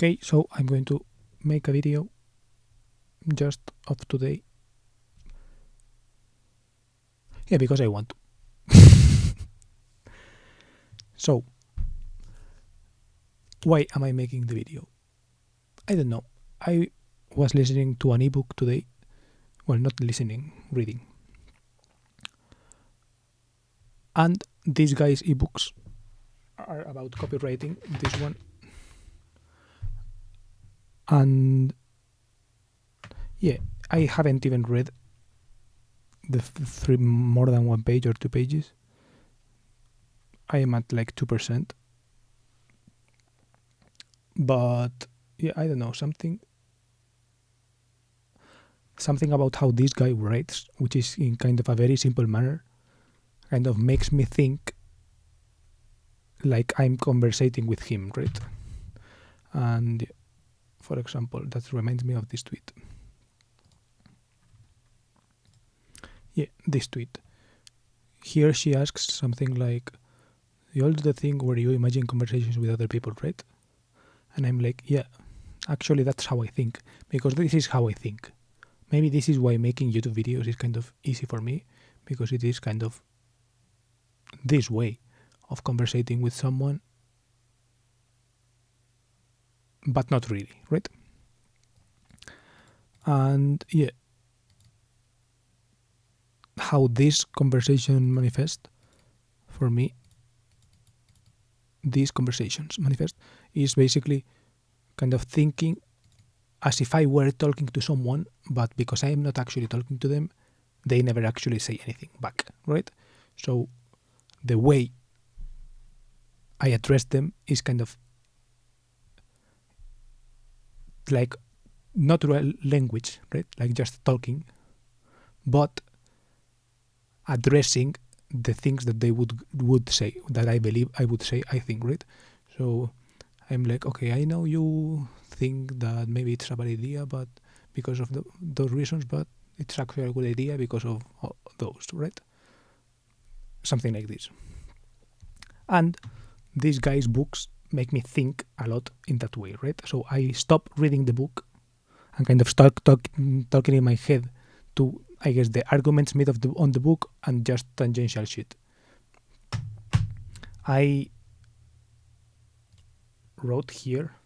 Okay, so I'm going to make a video just of today. Yeah, because I want to. So, why am I making the video? I don't know. I was listening to an ebook today. Well, not listening, reading. And this guy's ebooks are about copywriting, this one. And yeah, I haven't even read the more than one page or 2 pages. I am at like 2%. But yeah, I don't know, something about how this guy writes, which is in kind of a very simple manner, kind of makes me think like I'm conversating with him, right? And for example, that reminds me of this tweet. Yeah, this tweet. Here she asks something like, you all do the thing where you imagine conversations with other people, right? And I'm like, yeah, actually that's how I think, because this is how I think. Maybe this is why making YouTube videos is kind of easy for me, because it is kind of this way of conversating with someone, but not really, right? And yeah, how this conversation manifests for me, these conversations manifest, is basically kind of thinking as if I were talking to someone, but because I am not actually talking to them, they never actually say anything back, right? So the way I address them is kind of like natural language, right? Like just talking, but addressing the things that they would say, that I believe I would say, I think, right? So I'm like, okay, I know you think that maybe it's a bad idea, but because of those reasons, but it's actually a good idea because of those, right? Something like this. And these guys' books make me think a lot in that way, right? So I stop reading the book and kind of start talking in my head to, I guess, the arguments made on the book and just tangential shit. I wrote here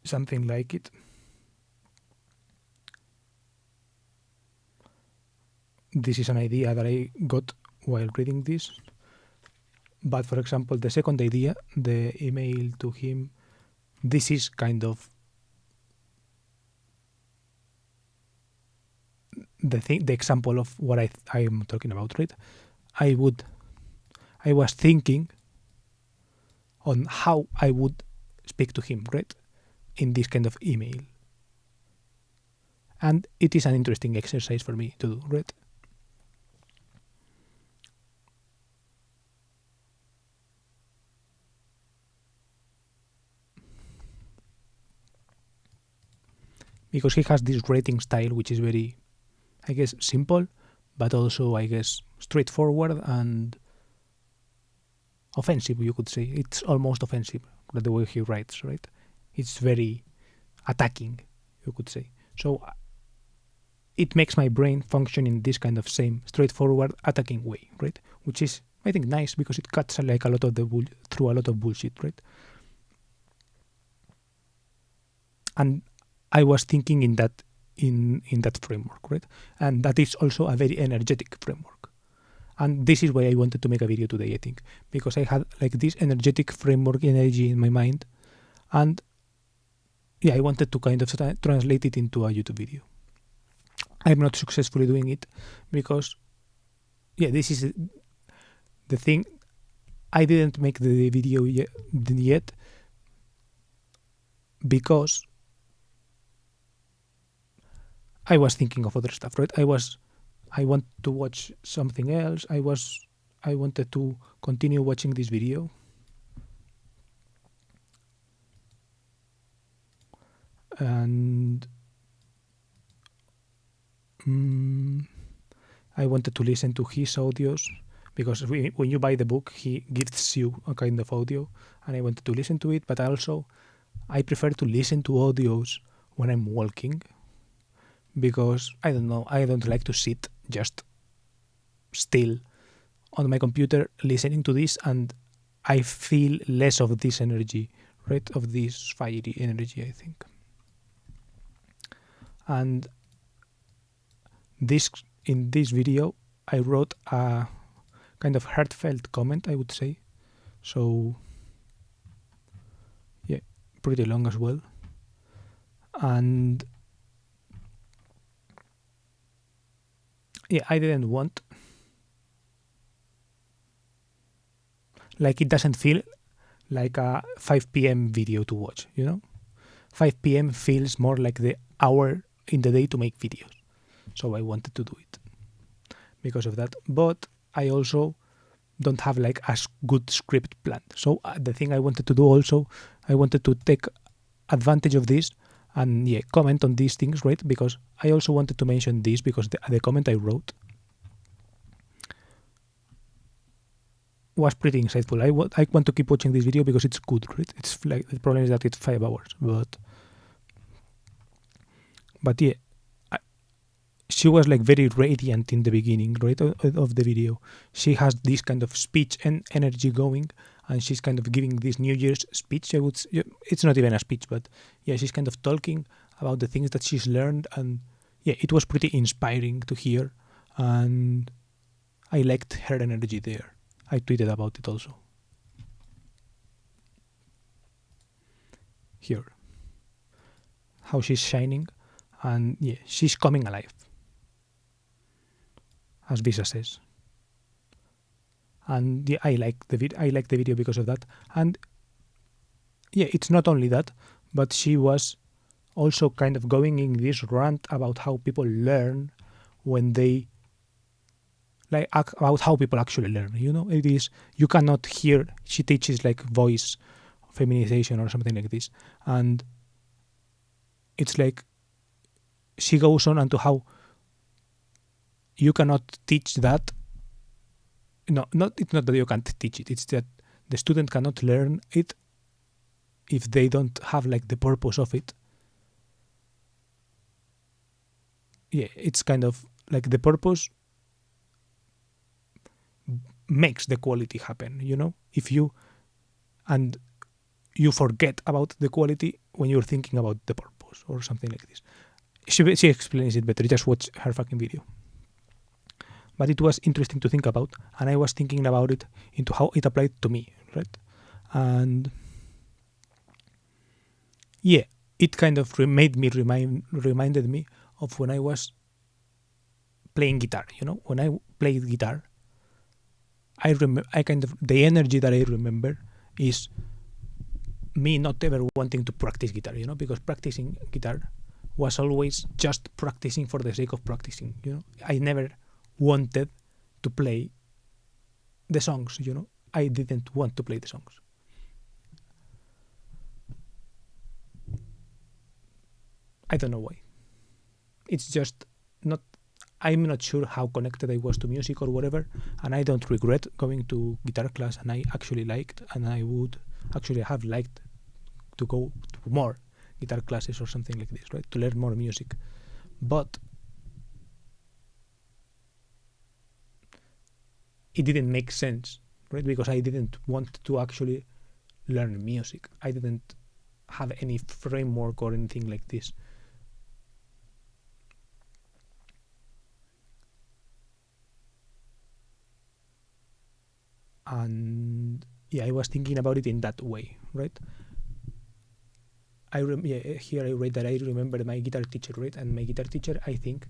something like it. This is an idea that I got while reading this. But for example, the second idea, the email to him, this is kind of the example of what I am talking about, right? I was thinking on how I would speak to him, right? In this kind of email. And it is an interesting exercise for me to do, right? Because he has this writing style which is very, I guess, simple, but also, I guess, straightforward and offensive, you could say. It's almost offensive, the way he writes, right? It's very attacking, you could say. So it makes my brain function in this kind of same straightforward, attacking way, right? Which is, I think, nice because it cuts like a lot of through a lot of bullshit, right? And I was thinking in that framework, right? And that is also a very energetic framework. And this is why I wanted to make a video today, I think, because I had like this energetic framework energy in my mind, and yeah, I wanted to kind of translate it into a YouTube video. I'm not successfully doing it because, yeah, this is the thing. I didn't make the video yet because I was thinking of other stuff, right? I want to watch something else. I wanted to continue watching this video. And I wanted to listen to his audios because when you buy the book, he gives you a kind of audio, and I wanted to listen to it, but also I prefer to listen to audios when I'm walking because I don't know, I don't like to sit just still on my computer listening to this, and I feel less of this energy, right? Of this fiery energy, I think. And this in this video, I wrote a kind of heartfelt comment, I would say. So, yeah, pretty long as well. And yeah, I didn't want, like, it doesn't feel like a 5 p.m. video to watch, 5 p.m. feels more like the hour in the day to make videos. So I wanted to do it because of that. But I also don't have like a good script planned. So the thing I wanted to do also, I wanted to take advantage of this and comment on these things, right? Because I also wanted to mention this because the comment I wrote was pretty insightful. I want to keep watching this video because it's good, right? It's like, the problem is that it's 5 hours, but yeah, she was like very radiant in the beginning, right, of the video. She has this kind of speech and energy going, and she's kind of giving this New Year's speech. It's not even a speech, but yeah, she's kind of talking about the things that she's learned, and yeah, it was pretty inspiring to hear, and I liked her energy there. I tweeted about it also. Here, how she's shining, and yeah, she's coming alive, as Visa says. And yeah, I like the video because of that. And yeah, it's not only that, but she was also kind of going in this rant about how people learn when they about how people actually learn. It is, you cannot hear. She teaches like voice feminization or something like this, and it's like she goes on into how you cannot teach that. No, it's not that you can't teach it. It's that the student cannot learn it if they don't have like the purpose of it. Yeah, it's kind of like the purpose makes the quality happen. If you forget about the quality when you're thinking about the purpose or something like this. She explains it better. Just watch her fucking video. But it was interesting to think about, and I was thinking about it into how it applied to me, right? And yeah, it kind of reminded me of when I was playing guitar. When I played guitar, the energy that I remember is me not ever wanting to practice guitar, because practicing guitar was always just practicing for the sake of practicing. I never wanted to play the songs. I didn't want to play the songs. I don't know why. It's just not. I'm not sure how connected I was to music or whatever, and I don't regret going to guitar class, and I actually liked, and I would actually have liked to go to more guitar classes or something like this, right? To learn more music. But it didn't make sense, right? Because I didn't want to actually learn music. I didn't have any framework or anything like this. And yeah, I was thinking about it in that way, right? Here I read that I remember my guitar teacher, right? And my guitar teacher, I think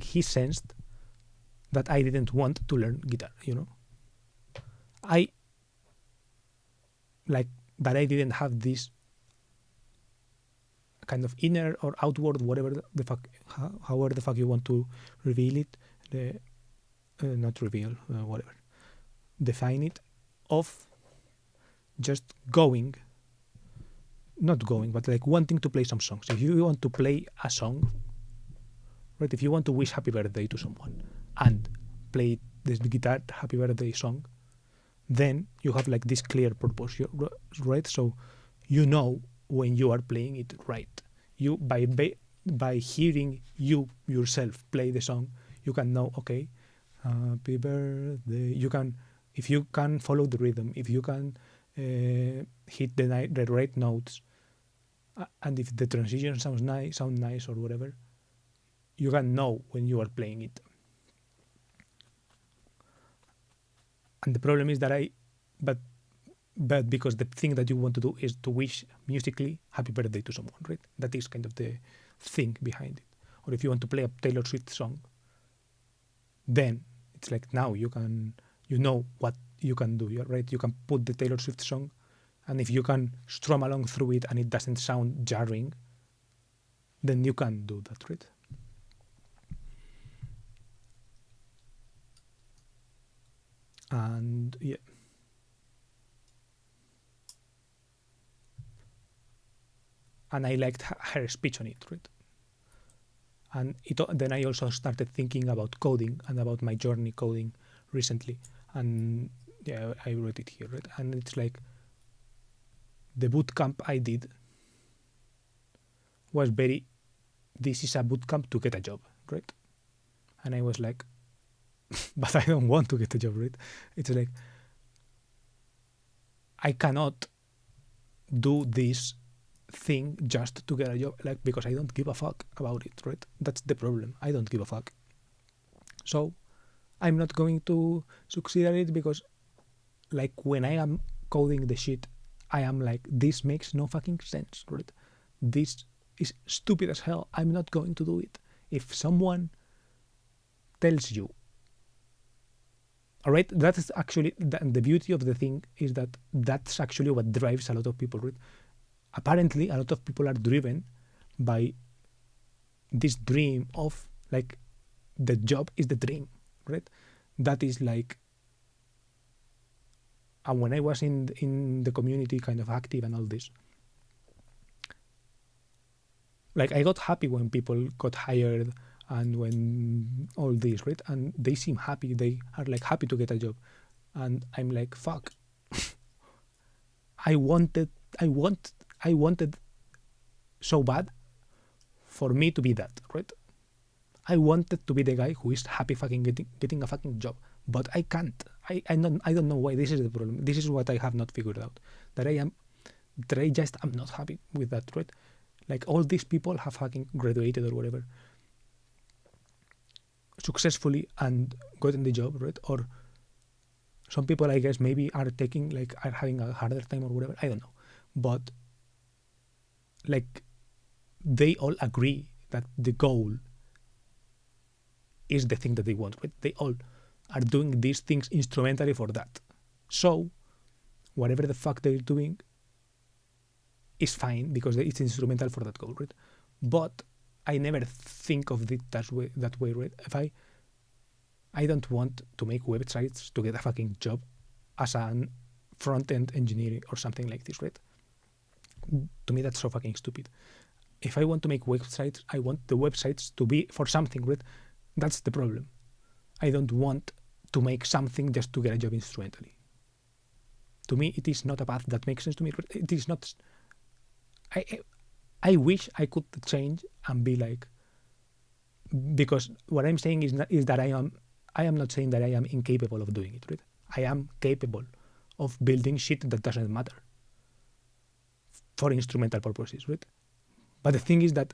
he sensed that I didn't want to learn guitar, I like that I didn't have this kind of inner or outward, whatever the fuck, however the fuck you want to reveal it, not reveal, whatever, define it, of just not going, but like wanting to play some songs. If you want to play a song, right? If you want to wish happy birthday to someone and play this guitar happy birthday song, then you have like this clear purpose, right? So when you are playing it right. You by hearing you yourself play the song, you can know, okay, happy birthday. You can, if you can follow the rhythm, if you can hit the right notes, and if the transition sound nice or whatever, you can know when you are playing it. And the problem is that but because the thing that you want to do is to wish musically happy birthday to someone, right? That is kind of the thing behind it. Or if you want to play a Taylor Swift song, then it's like now you know what you can do, right? You can put the Taylor Swift song, and if you can strum along through it and it doesn't sound jarring, then you can do that, right? And yeah. And I liked her speech on it, right? And then I also started thinking about coding and about my journey coding recently. And yeah, I wrote it here, right? And it's like the bootcamp I did was this is a bootcamp to get a job, right? And I was like, but I don't want to get a job, right? It's like, I cannot do this thing just to get a job, like, because I don't give a fuck about it, right? That's the problem. I don't give a fuck. So I'm not going to succeed at it because, like, when I am coding the shit, I am like, this makes no fucking sense, right? This is stupid as hell. I'm not going to do it. If someone tells you, all right, that is actually the beauty of the thing is that that's actually what drives a lot of people, right? Apparently, a lot of people are driven by this dream of, like, the job is the dream, right? That is like, and when I was in the community kind of active and all this, like, I got happy when people got hired and when all this, right? And they seem happy. They are like happy to get a job. And I'm like, fuck. I wanted so bad for me to be that, right? I wanted to be the guy who is happy fucking getting a fucking job, but I can't. I don't know why. This is the problem. This is what I have not figured out. That I just am not happy with that, right? Like, all these people have fucking graduated or whatever successfully and gotten the job, right? Or some people, I guess, maybe are having a harder time or whatever. I don't know, but like, they all agree that the goal is the thing that they want, right? They all are doing these things instrumentally for that. So whatever the fuck they're doing is fine because it's instrumental for that goal, right? But I never think of it that way, right? If I don't want to make websites to get a fucking job as a front-end engineer or something like this, right? To me, that's so fucking stupid. If I want to make websites, I want the websites to be for something, right? That's the problem. I don't want to make something just to get a job instrumentally. To me, it is not a path that makes sense to me. It is not. I wish I could change and be like, because what I'm saying is that I am not saying that I am incapable of doing it, right? I am capable of building shit that doesn't matter for instrumental purposes, right? But the thing is that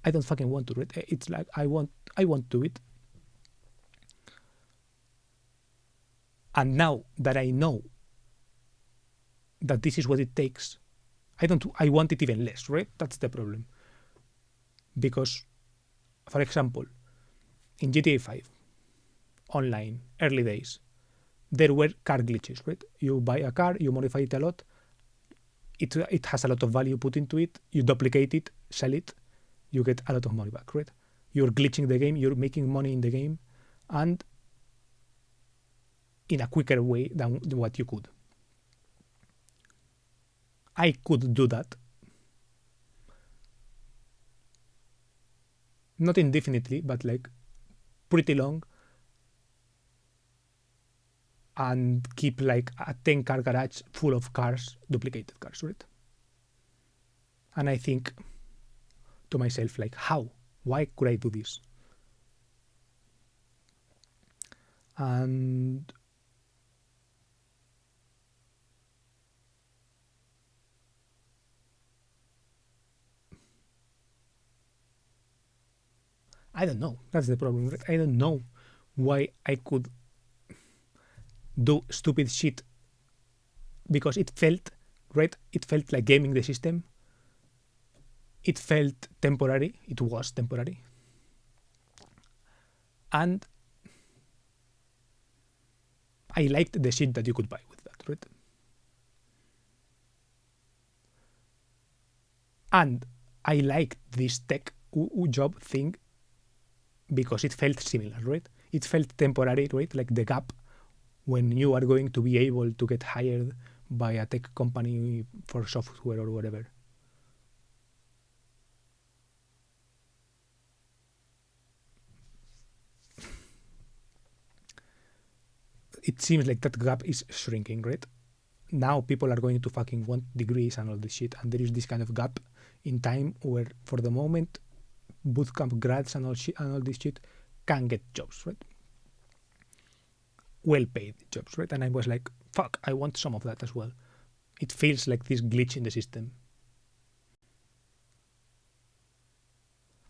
I don't fucking want to, right? It's like I want to do it. And now that I know that this is what it takes, I want it even less, right? That's the problem. Because, for example, in GTA 5, online, early days, there were car glitches, right? You buy a car, you modify it a lot, it has a lot of value put into it, you duplicate it, sell it, you get a lot of money back, right? You're glitching the game, you're making money in the game, and in a quicker way than what you could. I could do that. Not indefinitely, but like pretty long. and keep like a 10-car garage full of cars, duplicated cars, right? And I think to myself, like, how? Why could I do this? And I don't know. That's the problem, right? I don't know why I could do stupid shit because it felt, right? It felt like gaming the system. It felt temporary. It was temporary. And I liked the shit that you could buy with that, right? And I liked this tech job thing because it felt similar, right? It felt temporary, right? Like the gap when you are going to be able to get hired by a tech company for software or whatever. It seems like that gap is shrinking, right? Now people are going to fucking want degrees and all this shit, and there is this kind of gap in time where, for the moment, bootcamp grads and all this shit can get jobs, right? Well-paid jobs, right? And I was like, fuck, I want some of that as well. It feels like this glitch in the system.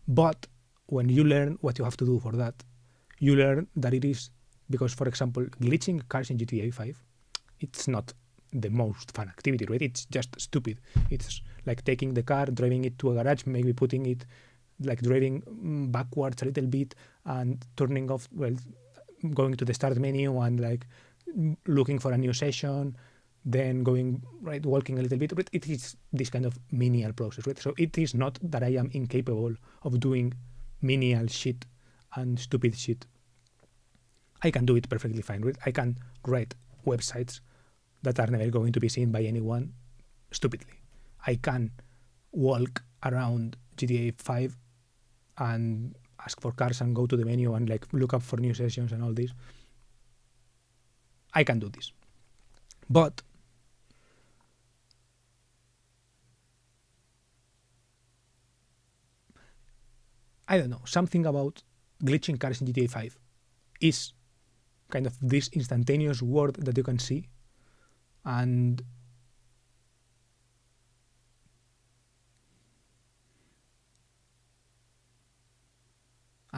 But when you learn what you have to do for that, you learn that it is because, for example, glitching cars in GTA 5, it's not the most fun activity, right? It's just stupid. It's like taking the car, driving it to a garage, maybe putting it, like driving backwards a little bit and turning off, well, going to the start menu and like looking for a new session, then going, right, walking a little bit. But it is this kind of menial process, right? So it is not that I am incapable of doing menial shit and stupid shit. I can do it perfectly fine, right? I can write websites that are never going to be seen by anyone stupidly. I can walk around GTA 5 and ask for cars and go to the menu and like look up for new sessions and all this. I can do this. But I don't know, something about glitching cars in GTA 5 is kind of this instantaneous world that you can see, and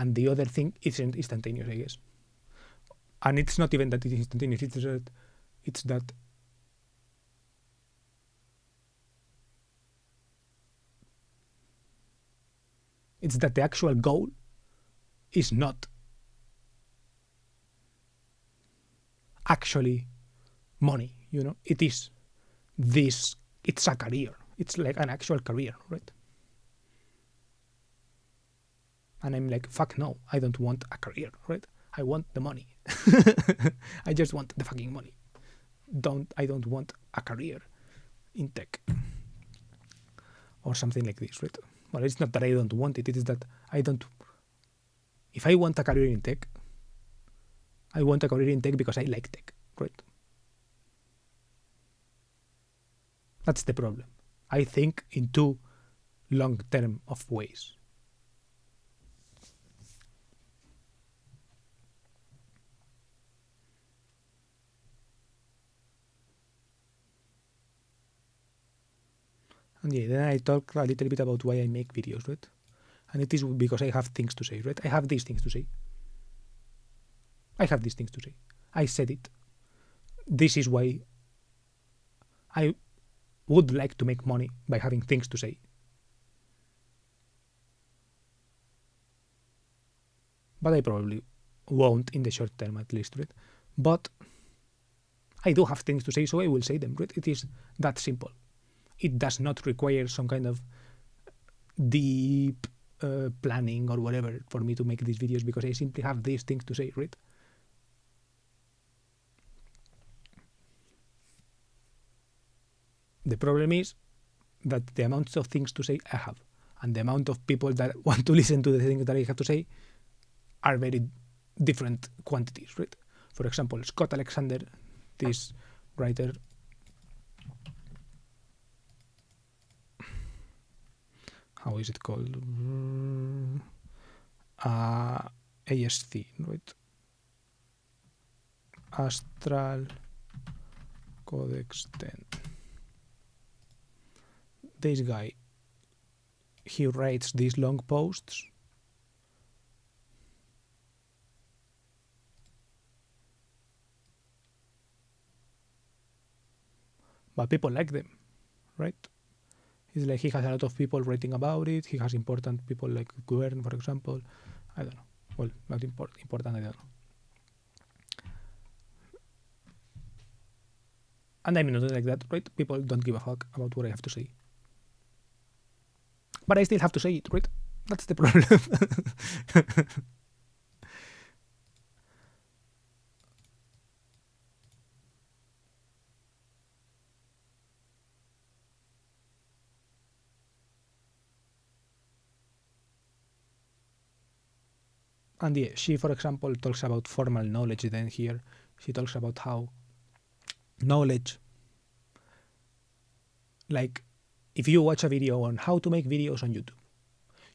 the other thing isn't instantaneous, I guess. And it's not even that it is instantaneous, it's that the actual goal is not actually money, you know? It is this, it's a career. It's like an actual career, right? And I'm like, fuck no, I don't want a career, right? I want the money. I just want the fucking money. I don't want a career in tech or something like this, right? Well, it's not that I don't want it. It is that I don't. If I want a career in tech, I want a career in tech because I like tech, right? That's the problem. I think in too long term of ways. And yeah, then I talk a little bit about why I make videos, right? And it is because I have things to say, right? I have these things to say. I have these things to say. I said it. This is why I would like to make money by having things to say. But I probably won't in the short term, at least, right? But I do have things to say, so I will say them, right? It is that simple. It does not require some kind of deep planning or whatever for me to make these videos because I simply have these things to say, right? The problem is that the amounts of things to say I have and the amount of people that want to listen to the things that I have to say are very different quantities, right? For example, Scott Alexander, this writer, how is it called? ASC, right? Astral Codex 10. This guy, he writes these long posts. But people like them, right? It's like he has a lot of people writing about it. He has important people like Guern, for example. I don't know. Well, not important, I don't know. And I'm not like that, right? People don't give a fuck about what I have to say. But I still have to say it, right? That's the problem. And yeah, she, for example, talks about formal knowledge. Then here, she talks about how knowledge, like if you watch a video on how to make videos on YouTube,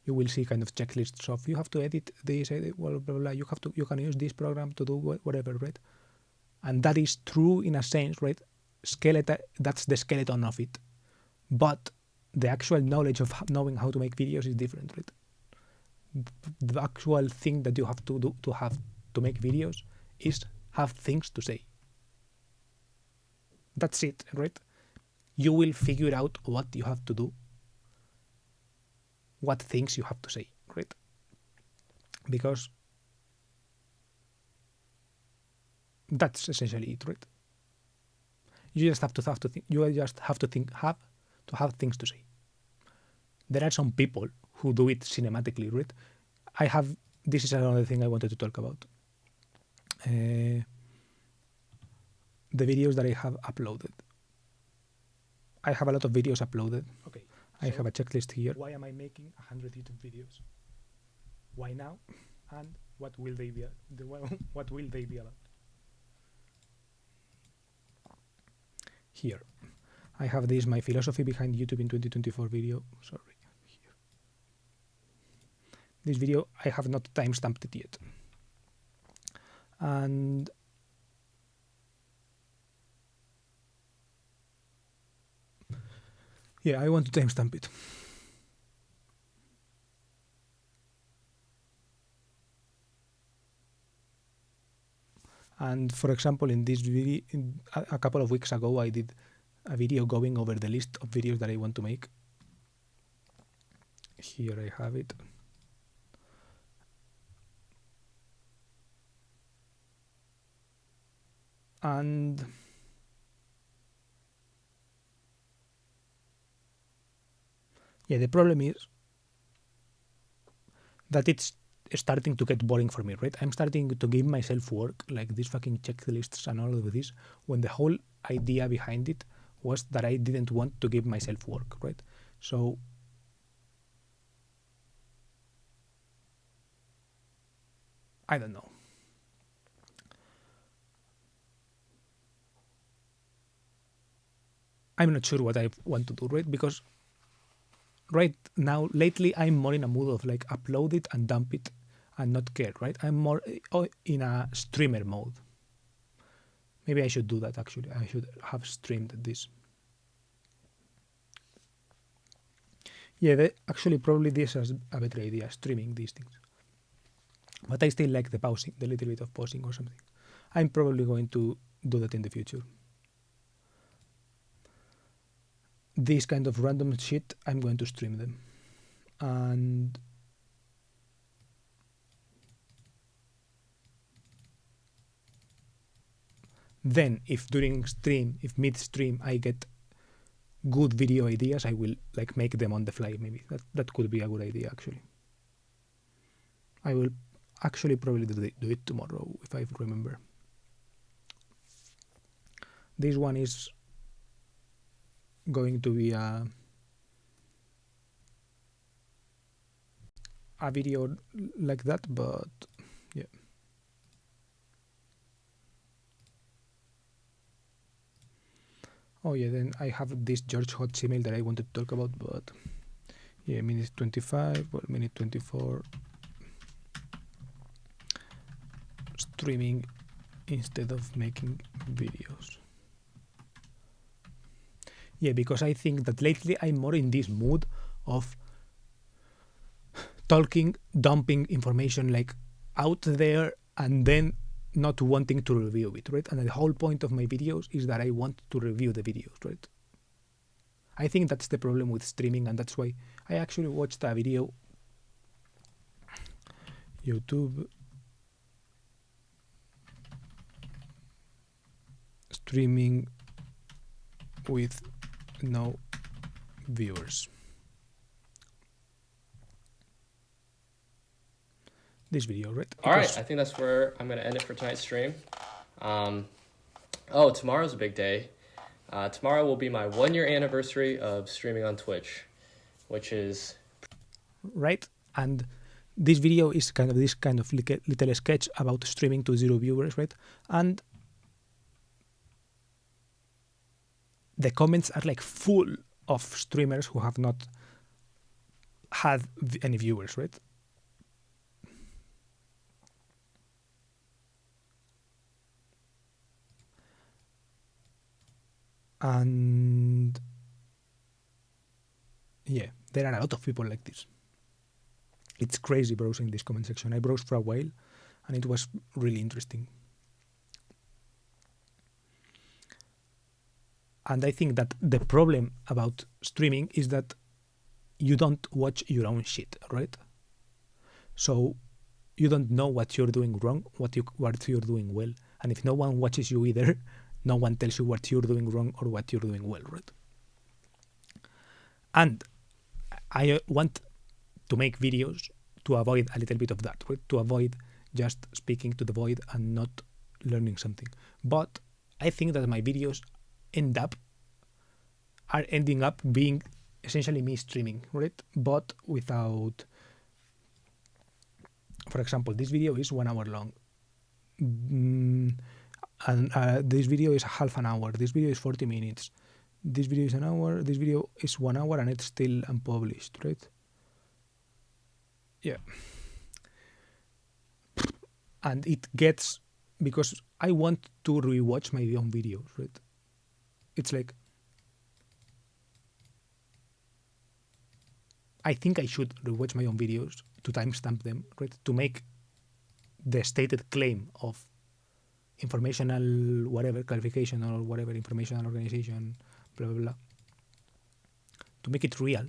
you will see kind of checklists of you have to edit this, blah, blah, blah. You can use this program to do whatever, right? And that is true in a sense, right? That's the skeleton of it. But the actual knowledge of knowing how to make videos is different, right? The actual thing that you have to do to make videos is have things to say. That's it, right? You will figure out what you have to do, what things you have to say, right? Because that's essentially it, right? You just have to think. You just have to have things to say. There are some people who do it cinematically, right? This is another thing I wanted to talk about. The videos that I have uploaded. I have a lot of videos uploaded. Okay. I have a checklist here. Why am I making 100 YouTube videos? Why now? And what will they be? What will they be about? Here, I have my philosophy behind YouTube in 2024 video. Sorry. Here. This video, I have not timestamped it yet. And yeah, I want to timestamp it. And for example, in this video, a couple of weeks ago, I did a video going over the list of videos that I want to make. Here I have it. And yeah, the problem is that it's starting to get boring for me, right? I'm starting to give myself work, like these fucking checklists and all of this, when the whole idea behind it was that I didn't want to give myself work, right? So I don't know. I'm not sure what I want to do, right? Because right now, lately, I'm more in a mood of like upload it and dump it and not care, right? I'm more in a streamer mode. Maybe I should do that, actually. I should have streamed this. Yeah, actually, probably this is a better idea, streaming these things. But I still like the pausing, the little bit of pausing or something. I'm probably going to do that in the future. This kind of random shit, I'm going to stream them. And then if mid-stream I get good video ideas, I will like make them on the fly. Maybe that could be a good idea, actually. I will actually probably do it tomorrow if I remember. This one is going to be a video like that, but yeah. Oh yeah, then I have this George Hotz email that I wanted to talk about, but yeah, minute 25, well, minute 24, streaming instead of making videos. Yeah, because I think that lately I'm more in this mood of talking, dumping information like out there, and then not wanting to review it, right? And the whole point of my videos is that I want to review the videos, right? I think that's the problem with streaming, and that's why I actually watched a video, YouTube streaming with no viewers. This video, right? All right, I think that's where I'm going to end it for tonight's stream. Tomorrow's a big day. Tomorrow will be my 1-year anniversary of streaming on Twitch, which is... Right? And this video is kind of this kind of little sketch about streaming to 0 viewers, right? And the comments are like full of streamers who have not had any viewers, right? And yeah, there are a lot of people like this. It's crazy browsing this comment section. I browsed for a while and it was really interesting. And I think that the problem about streaming is that you don't watch your own shit, right? So you don't know what you're doing wrong, what you're doing well. And if no one watches you either, no one tells you what you're doing wrong or what you're doing well, right? And I want to make videos to avoid a little bit of that, right? To avoid just speaking to the void and not learning something. But I think that my videos are ending up being essentially me streaming, right? But without, for example, this video is 1 hour long. And this video is half an hour. This video is 40 minutes. This video is an hour. This video is 1 hour and it's still unpublished, right? Yeah. And it gets, because I want to rewatch my own videos, right? It's like, I think I should rewatch my own videos to timestamp them, right? To make the stated claim of informational whatever, clarification or whatever, informational organization, blah, blah, blah. To make it real.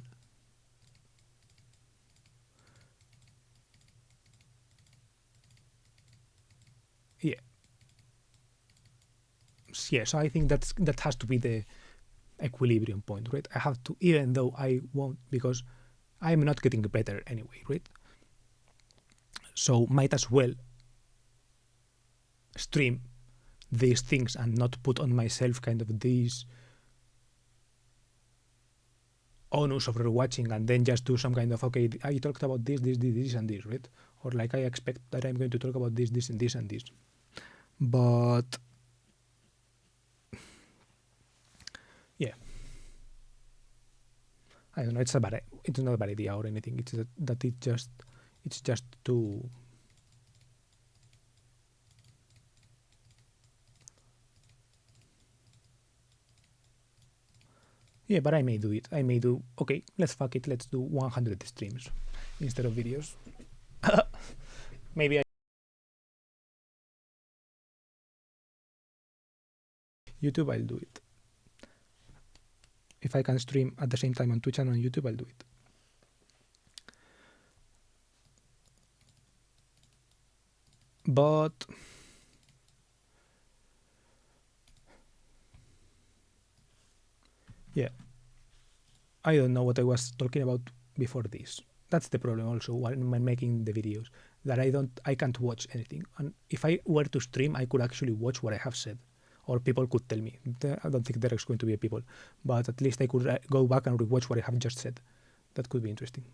Yeah. Yeah, so I think that has to be the equilibrium point, right? I have to, even though I won't, because I'm not getting better anyway, right? So might as well stream these things and not put on myself kind of these onus of rewatching and then just do some kind of, okay, I talked about this, and this, right? Or like I expect that I'm going to talk about this, and this, and this. But yeah, I don't know. It's not a bad idea or anything. It's that it's just too. Yeah, but I may do it. I may do, okay, let's fuck it. Let's do 100 streams instead of videos. Maybe YouTube, I'll do it. If I can stream at the same time on Twitch and on YouTube, I'll do it. But yeah, I don't know what I was talking about before this. That's the problem also when making the videos, that I can't watch anything. And if I were to stream, I could actually watch what I have said, or people could tell me. I don't think there is going to be people, but at least I could go back and rewatch what I have just said. That could be interesting.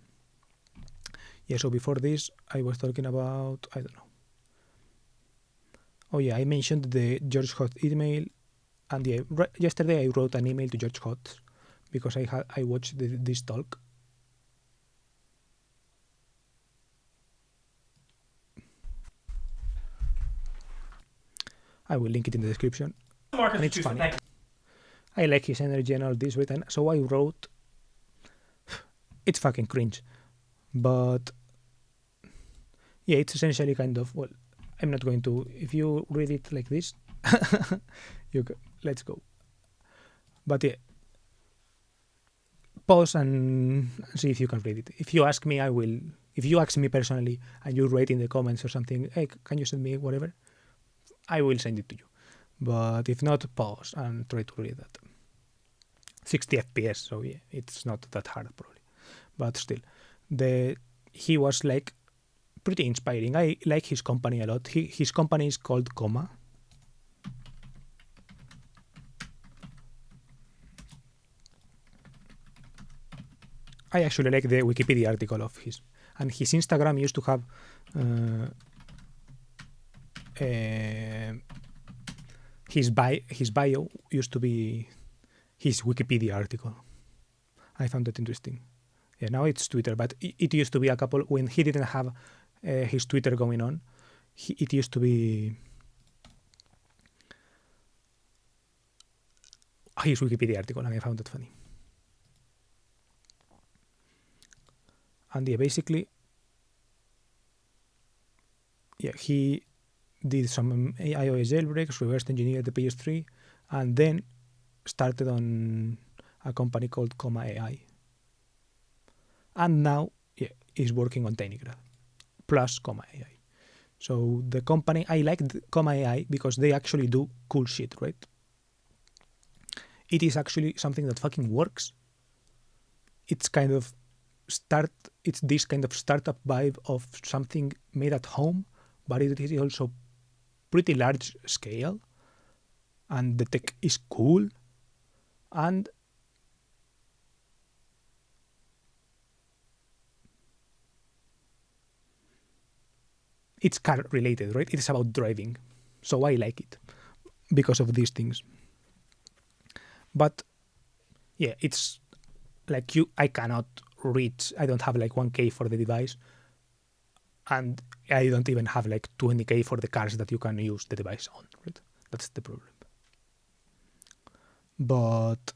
Yeah, so before this, I was talking about, I don't know. Oh yeah, I mentioned the George Hotz email, And yeah, yesterday I wrote an email to George Hotz because I watched this talk. I will link it in the description. And it's funny. I like his energy and all this, right? And so I wrote, it's fucking cringe. But yeah, it's essentially kind of, well, I'm not going to, if you read it like this, let's go. But yeah, pause and see if you can read it. If you ask me, I will. If you ask me personally and you write in the comments or something, hey, can you send me whatever? I will send it to you. But if not, pause and try to read that. 60 FPS, so yeah, it's not that hard probably. But still, he was like pretty inspiring. I like his company a lot. His company is called Comma. I actually like the Wikipedia article of his. And his Instagram used to have his bio used to be his Wikipedia article. I found that interesting. Yeah, now it's Twitter, but it used to be a couple when he didn't have his Twitter going on. It used to be his Wikipedia article, and I found that funny. And yeah, basically, yeah, he did some iOS jailbreaks, reversed engineered the PS3, and then started on a company called Comma AI. And now, yeah, he's working on TinyGraph plus Comma AI. So the company, I like Comma AI because they actually do cool shit, right? It is actually something that fucking works. It's kind of it's this kind of startup vibe of something made at home, but it is also pretty large scale, and the tech is cool, and it's car related, right? It is about driving, so I like it because of these things. But yeah, it's like I cannot reach. I don't have like 1K for the device, and I don't even have like 20K for the cars that you can use the device on, right? That's the problem. But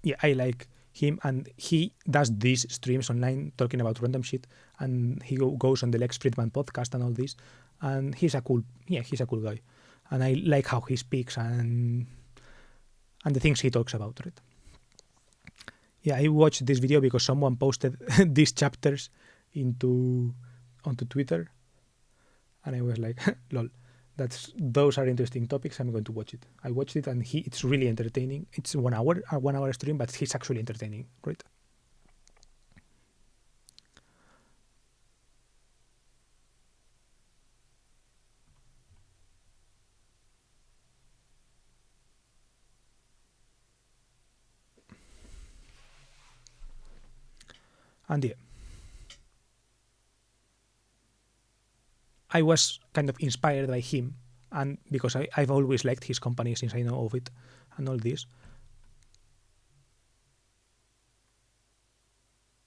yeah, I like him, and he does these streams online talking about random shit, and he goes on the Lex Friedman podcast and all this, and he's a cool guy, and I like how he speaks and the things he talks about, right? Yeah, I watched this video because someone posted these chapters onto Twitter, and I was like, lol, those are interesting topics. I'm going to watch it. I watched it, and it's really entertaining. It's a 1 hour stream, but he's actually entertaining, right? And yeah, I was kind of inspired by him, and because I've always liked his company since I know of it and all this.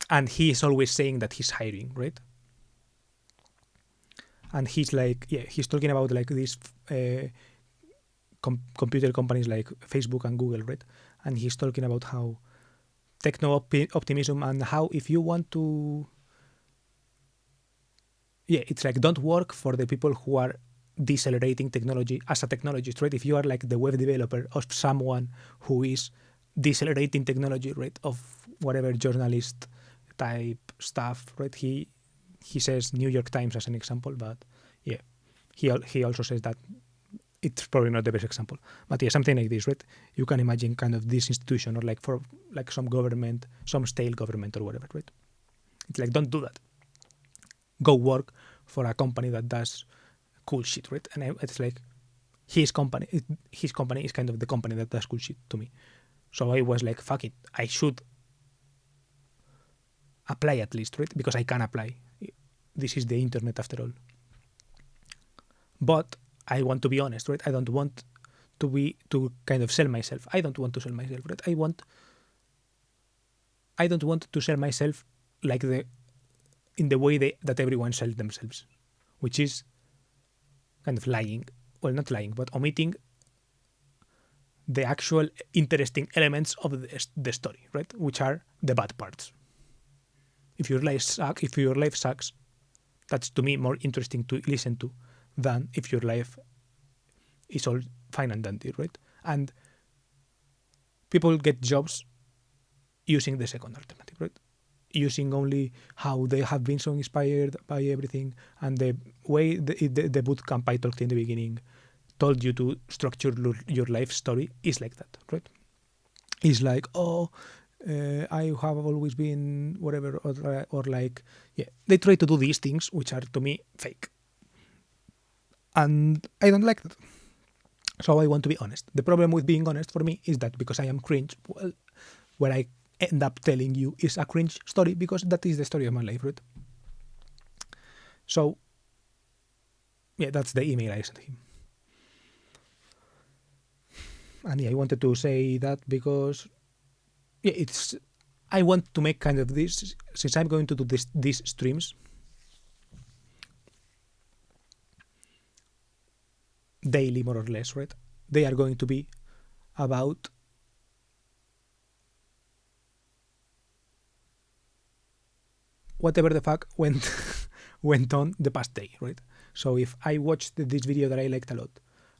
And he is always saying that he's hiring, right? And he's like, yeah, he's talking about like these computer companies like Facebook and Google, right? And he's talking about how techno-optimism and how if you want to... Yeah, it's like don't work for the people who are decelerating technology as a technologist, right? If you are like the web developer or someone who is decelerating technology, right, of whatever journalist type stuff, right? He says New York Times as an example, but yeah, he also says that it's probably not the best example, but yeah, something like this, right? You can imagine kind of this institution or like for like some government, some state government or whatever, right? It's like don't do that. Go work for a company that does cool shit, right? And it's like his company is kind of the company that does cool shit to me. So I was like, fuck it, I should apply at least, right? Because I can apply. This is the internet after all. But I want to be honest, right? I don't want to kind of sell myself. I don't want to sell myself, right? I don't want to sell myself like in the way that everyone sells themselves, which is kind of lying. Well, not lying, but omitting the actual interesting elements of the story, right? Which are the bad parts. If your life sucks, that's to me more interesting to listen to than if your life is all fine and dandy, right? And people get jobs using the second alternative, right? Using only how they have been so inspired by everything, and the way the bootcamp I talked in the beginning told you to structure your life story is like that, right? It's like, I have always been whatever, or like, yeah, they try to do these things which are to me fake, and I don't like that. So I want to be honest. The problem with being honest for me is that because I am cringe, well, what I end up telling you is a cringe story because that is the story of my life, right? So, yeah, that's the email I sent him. And yeah, I wanted to say that because, yeah, I want to make kind of this, since I'm going to do these streams daily, more or less, right? They are going to be about whatever the fuck went on the past day, right? So if I watched this video that I liked a lot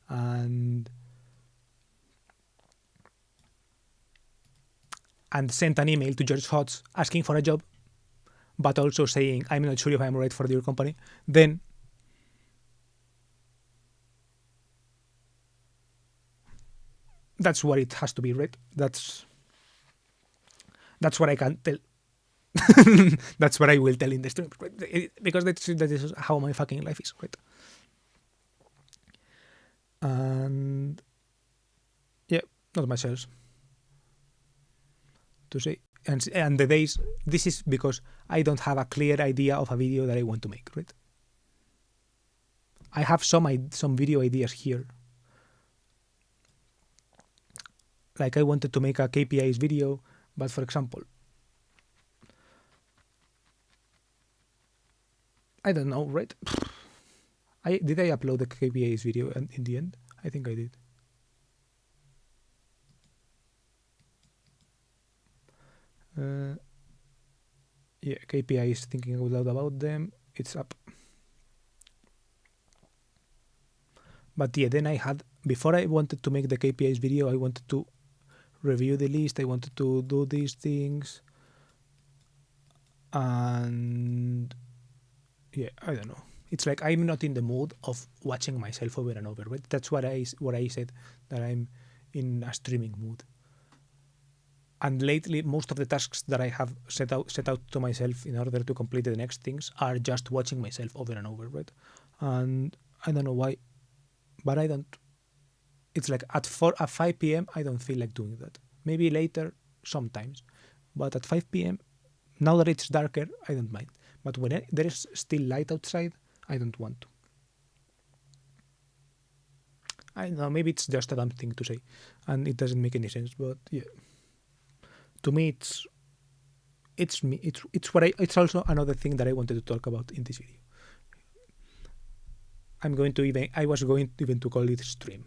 and sent an email to George Hotz asking for a job, but also saying I'm not sure if I'm right for your company, then that's what it has to be, right? That's what I can tell. That's what I will tell in the stream, right? Because that is how my fucking life is, right? And yeah, not much else to say. And the days, this is because I don't have a clear idea of a video that I want to make, right? I have some video ideas here. Like I wanted to make a KPIs video, but for example, I don't know, right? Did I upload the KPIs video in the end? I think I did. Yeah, KPIs, thinking out loud about them. It's up. But yeah, then I had, before I wanted to make the KPIs video, I wanted to review the list. I wanted to do these things. And yeah, I don't know. It's like I'm not in the mood of watching myself over and over. But that's what I said, that I'm in a streaming mood. And lately, most of the tasks that I have set out to myself in order to complete the next things are just watching myself over and over, right? And I don't know why, but I don't. It's like at 5 p.m. I don't feel like doing that. Maybe later, sometimes, but at 5 p.m. now that it's darker, I don't mind. But when there is still light outside, I don't want to. I don't know. Maybe it's just a dumb thing to say, and it doesn't make any sense. But yeah. To me, it's me. It's also another thing that I wanted to talk about in this video. I was going even to call it stream.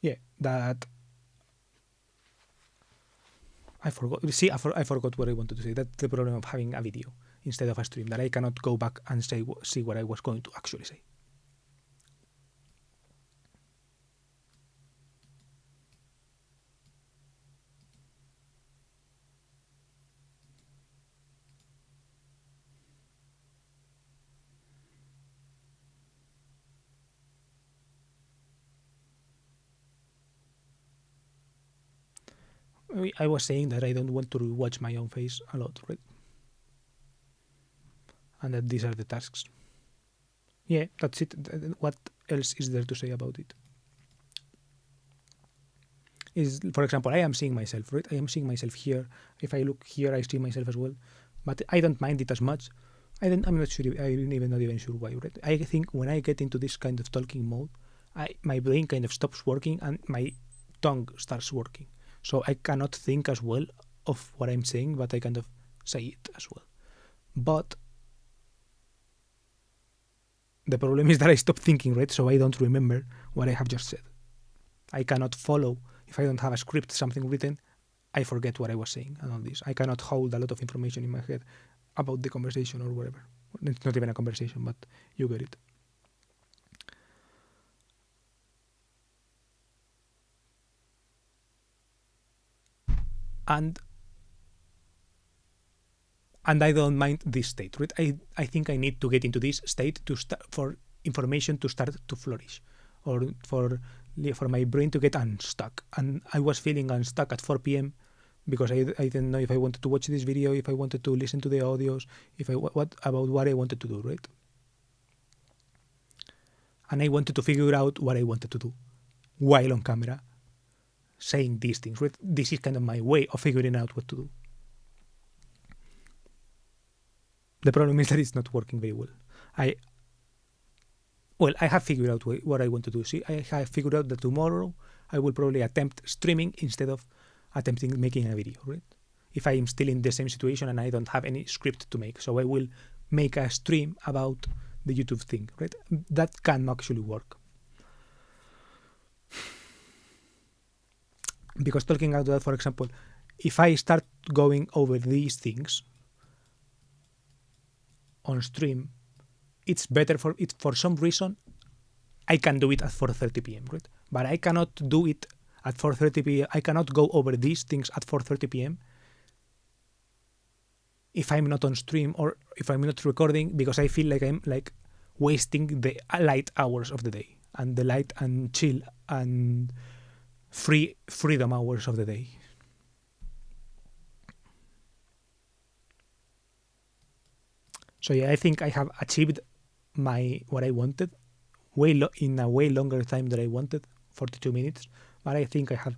Yeah, that I forgot. See, I forgot what I wanted to say. That's the problem of having a video instead of a stream, that I cannot go back and see what I was going to actually say. I was saying that I don't want to watch my own face a lot, right? And that these are the tasks. Yeah, that's it. What else is there to say about it? Is, for example, I am seeing myself, right? I am seeing myself here. If I look here, I see myself as well, but I don't mind it as much. I'm not sure. I'm even not even sure why, right? I think when I get into this kind of talking mode, my brain kind of stops working and my tongue starts working. So I cannot think as well of what I'm saying, but I kind of say it as well. But the problem is that I stop thinking, right? So I don't remember what I have just said. I cannot follow. If I don't have a script, something written, I forget what I was saying and all this. I cannot hold a lot of information in my head about the conversation or whatever. It's not even a conversation, but you get it. And I don't mind this state, right? I think I need to get into this state to start for information to start to flourish, or for my brain to get unstuck. And I was feeling unstuck at 4 p.m. because I didn't know if I wanted to watch this video, if I wanted to listen to the audios, if I what about what I wanted to do, right? And I wanted to figure out what I wanted to do while on camera, saying these things, right? This is kind of my way of figuring out what to do. The problem is that it's not working very well. I have figured out what I want to do. See, I have figured out that tomorrow I will probably attempt streaming instead of attempting making a video, right? If I am still in the same situation and I don't have any script to make. So I will make a stream about the YouTube thing, right? That can actually work. Because talking about that, for example, if I start going over these things on stream, it's better for some reason. I can do it at 4:30 p.m., right? But I cannot do it at 4:30 p.m. I cannot go over these things at 4:30 p.m. if I'm not on stream or if I'm not recording, because I feel like I'm like wasting the light hours of the day and the light and chill and freedom hours of the day. So yeah, I think I have achieved what I wanted in a way longer time than I wanted, 42 minutes. But I think I have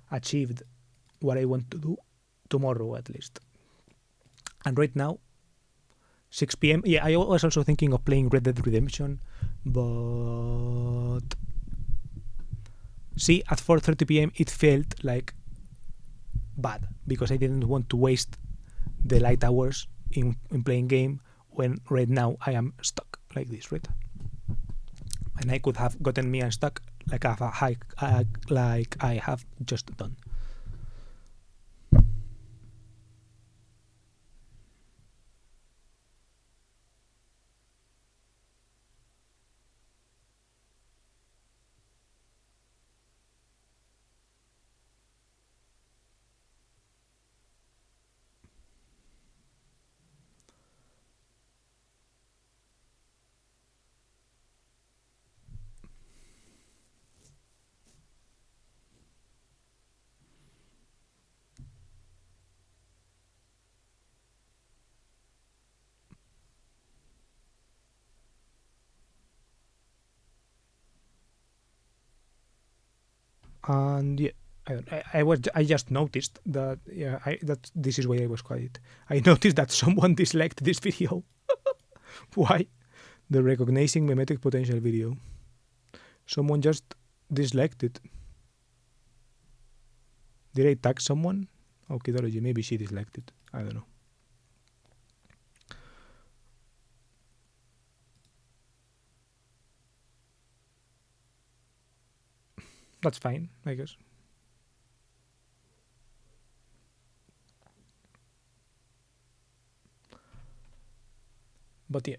achieved what I want to do tomorrow at least. And right now, 6 p.m. Yeah, I was also thinking of playing Red Dead Redemption, but see, at 4:30 p.m. it felt like bad because I didn't want to waste the light hours in playing game when right now I am stuck like this, right? And I could have gotten me unstuck like I have just done. And yeah, I just noticed that that this is why I was quiet. I noticed that someone disliked this video. Why? The recognizing mimetic potential video. Someone just disliked it. Did I tag someone? Okay, maybe she disliked it. I don't know. That's fine, I guess. But yeah.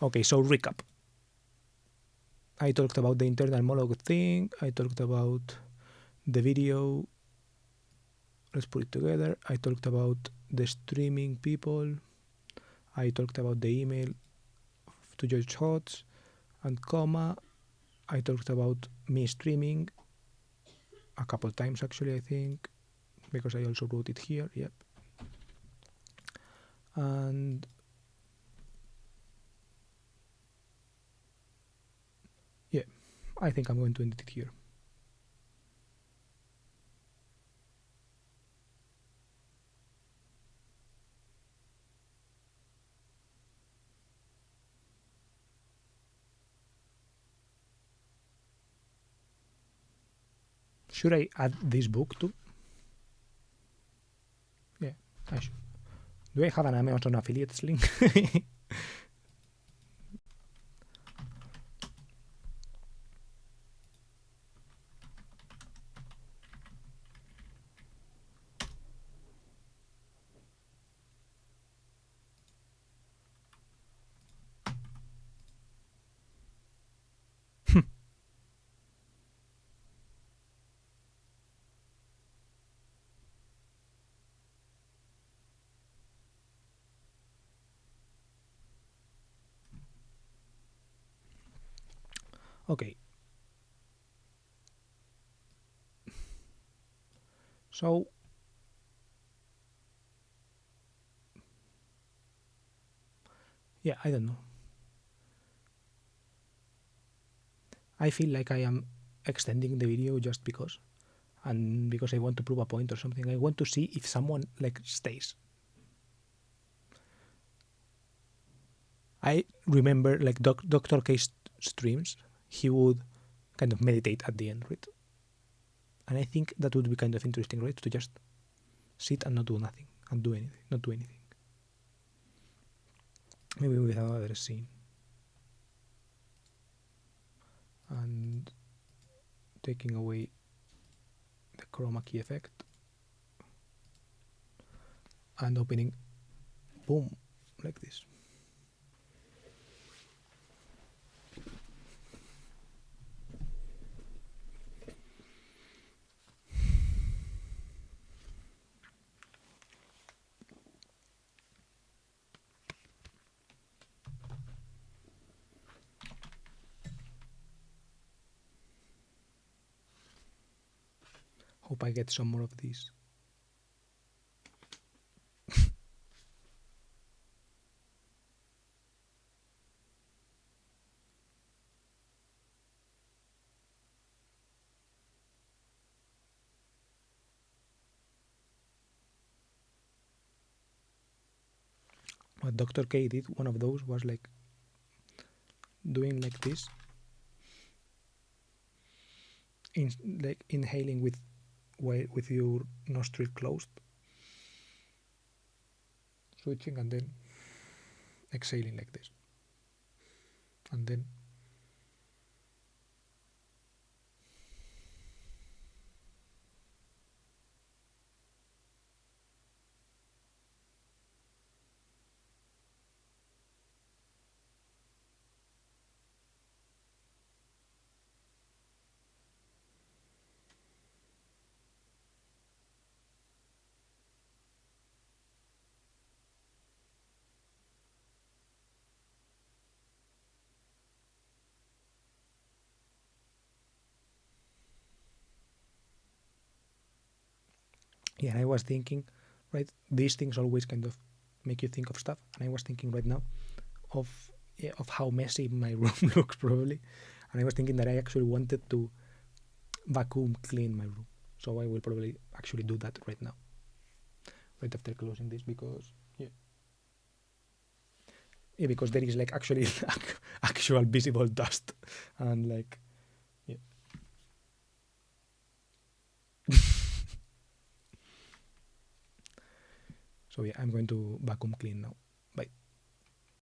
Okay, so recap. I talked about the internal monologue thing. I talked about the video. Let's put it together. I talked about the streaming people. I talked about the email to George Hotz and comma. I talked about me streaming a couple times actually, I think, because I also wrote it here. Yep. And yeah, I think I'm going to end it here. Should I add this book too? Yeah, I should. Do I have an Amazon affiliates link? Okay. So yeah, I don't know. I feel like I am extending the video just because, and because I want to prove a point or something. I want to see if someone like stays. I remember like Dr. K's streams, he would kind of meditate at the end, right? And I think that would be kind of interesting, right? To just sit and not do nothing, and do anything, not do anything. Maybe with another scene. And taking away the chroma key effect and opening, boom, like this. Hope I get some more of these. What Dr. K did, one of those was like doing like this, like inhaling with your nostril closed, switching, and then exhaling like this, and then yeah. And I was thinking, right, these things always kind of make you think of stuff, and I was thinking right now of of how messy my room looks probably, and I was thinking that I actually wanted to vacuum clean my room, so I will probably actually do that right now, right after closing this, because yeah, because there is like actually actual visible dust, and like yeah. So yeah, I'm going to vacuum clean now.